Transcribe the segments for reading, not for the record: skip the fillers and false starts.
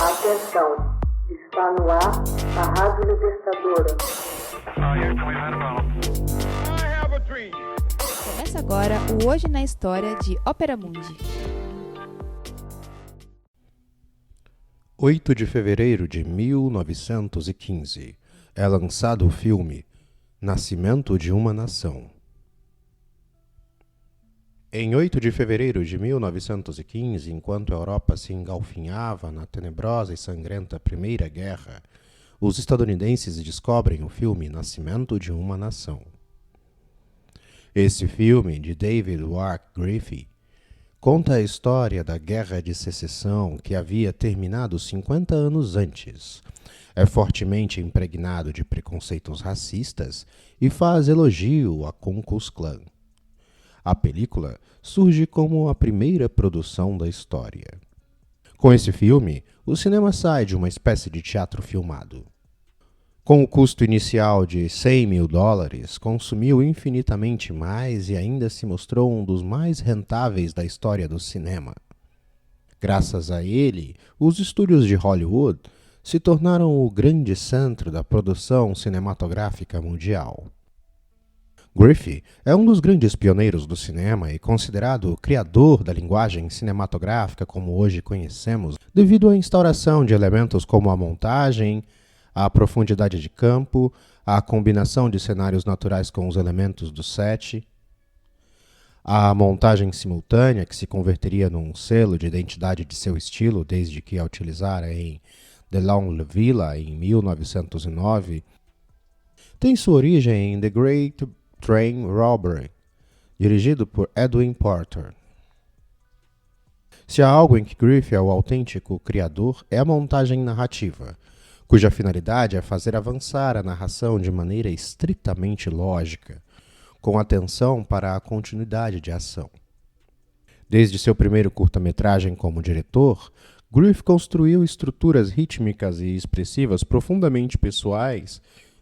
Atenção, está no ar a Rádio Libertadora. Começa agora o Hoje na História de Ópera Mundi. 8 de fevereiro de 1915 é lançado o filme Nascimento de uma Nação. Em 8 de fevereiro de 1915, enquanto a Europa se engalfinhava na tenebrosa e sangrenta Primeira Guerra, os estadunidenses descobrem o filme Nascimento de uma Nação. Esse filme, de David Wark Griffith, conta a história da Guerra de Secessão que havia terminado 50 anos antes. É fortemente impregnado de preconceitos racistas e faz elogio à Ku Klux Klan. A película surge como a primeira produção da história. Com esse filme, o cinema sai de uma espécie de teatro filmado. Com o custo inicial de $100 mil, consumiu infinitamente mais e ainda se mostrou um dos mais rentáveis da história do cinema. Graças a ele, os estúdios de Hollywood se tornaram o grande centro da produção cinematográfica mundial. Griffith é um dos grandes pioneiros do cinema e considerado o criador da linguagem cinematográfica como hoje conhecemos, devido à instauração de elementos como a montagem, a profundidade de campo, a combinação de cenários naturais com os elementos do set, a montagem simultânea, que se converteria num selo de identidade de seu estilo desde que a utilizara em The Long Villa em 1909, tem sua origem em The Great Train Robbery, dirigido por Edwin Porter. Se há algo em que Griffith é o autêntico criador, é a montagem narrativa, cuja finalidade é fazer avançar a narração de maneira estritamente lógica, com atenção para a continuidade de ação. Desde seu primeiro curta-metragem como diretor, Griffith construiu estruturas rítmicas e expressivas profundamente pessoais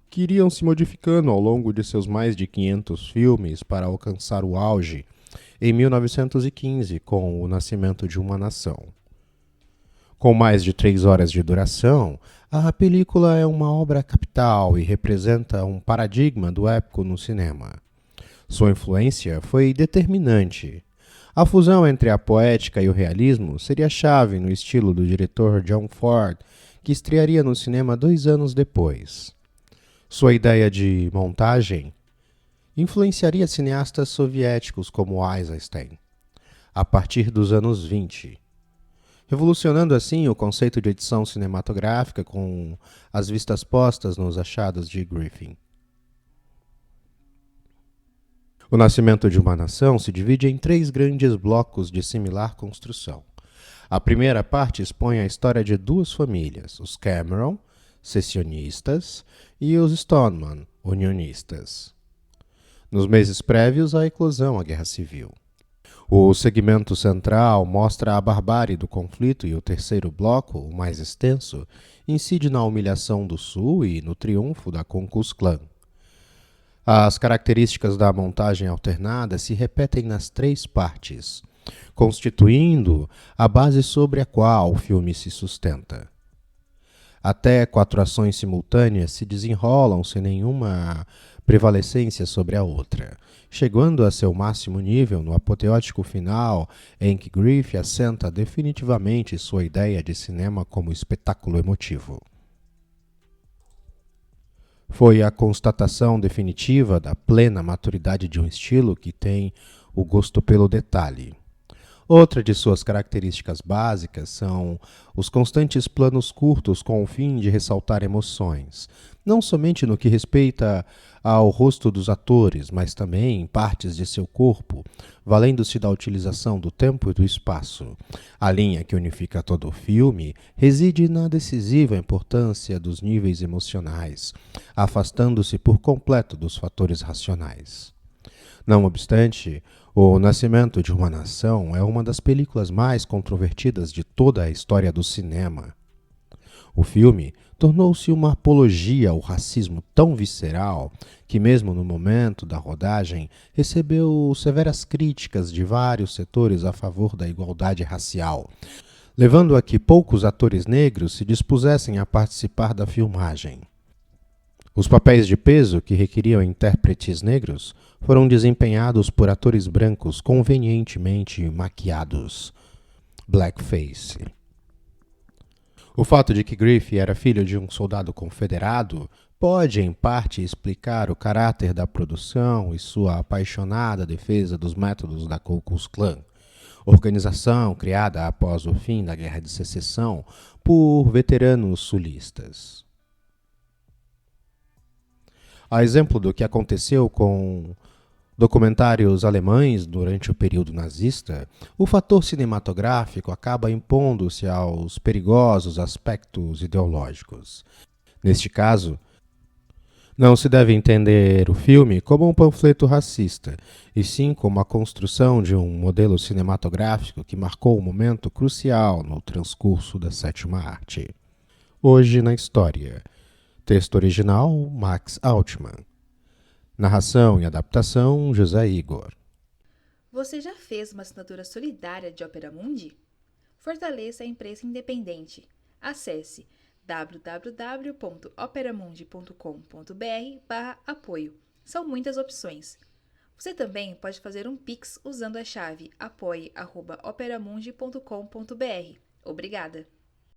que iriam se modificando ao longo de seus mais de 500 filmes para alcançar o auge em 1915 com O Nascimento de uma Nação. Com mais de 3 horas de duração, a película é uma obra capital e representa um paradigma do épico no cinema. Sua influência foi determinante. A fusão entre a poética e o realismo seria chave no estilo do diretor John Ford, que estrearia no cinema 2 anos depois. Sua ideia de montagem influenciaria cineastas soviéticos como Eisenstein, a partir dos anos 20, revolucionando assim o conceito de edição cinematográfica com as vistas postas nos achados de Griffith. O Nascimento de uma Nação se divide em 3 grandes blocos de similar construção. A primeira parte expõe a história de 2 famílias, os Cameron, secessionistas, e os Stoneman, unionistas. Nos meses prévios à eclosão à Guerra Civil. O segmento central mostra a barbárie do conflito e o terceiro bloco, o mais extenso, incide na humilhação do Sul e no triunfo da Ku Klux Klan. As características da montagem alternada se repetem nas 3 partes, constituindo a base sobre a qual o filme se sustenta. Até 4 ações simultâneas se desenrolam sem nenhuma prevalecência sobre a outra, chegando a seu máximo nível no apoteótico final em que Griffith assenta definitivamente sua ideia de cinema como espetáculo emotivo. Foi a constatação definitiva da plena maturidade de um estilo que tem o gosto pelo detalhe. Outra de suas características básicas são os constantes planos curtos com o fim de ressaltar emoções, não somente no que respeita ao rosto dos atores, mas também em partes de seu corpo, valendo-se da utilização do tempo e do espaço. A linha que unifica todo o filme reside na decisiva importância dos níveis emocionais, afastando-se por completo dos fatores racionais. Não obstante, O Nascimento de uma Nação é uma das películas mais controvertidas de toda a história do cinema. O filme tornou-se uma apologia ao racismo tão visceral que, mesmo no momento da rodagem, recebeu severas críticas de vários setores a favor da igualdade racial, levando a que poucos atores negros se dispusessem a participar da filmagem. Os papéis de peso, que requeriam intérpretes negros, foram desempenhados por atores brancos convenientemente maquiados. Blackface. O fato de que Griffith era filho de um soldado confederado pode, em parte, explicar o caráter da produção e sua apaixonada defesa dos métodos da Ku Klux Klan, organização criada após o fim da Guerra de Secessão por veteranos sulistas. A exemplo do que aconteceu com documentários alemães durante o período nazista, o fator cinematográfico acaba impondo-se aos perigosos aspectos ideológicos. Neste caso, não se deve entender o filme como um panfleto racista, e sim como a construção de um modelo cinematográfico que marcou um momento crucial no transcurso da sétima arte. Hoje na história. Texto original, Max Altman. Narração e adaptação, José Igor. Você já fez uma assinatura solidária de Opera Mundi? Fortaleça a imprensa independente. Acesse www.operamundi.com.br/apoio. São muitas opções. Você também pode fazer um Pix usando a chave apoie@operamundi.com.br. Obrigada!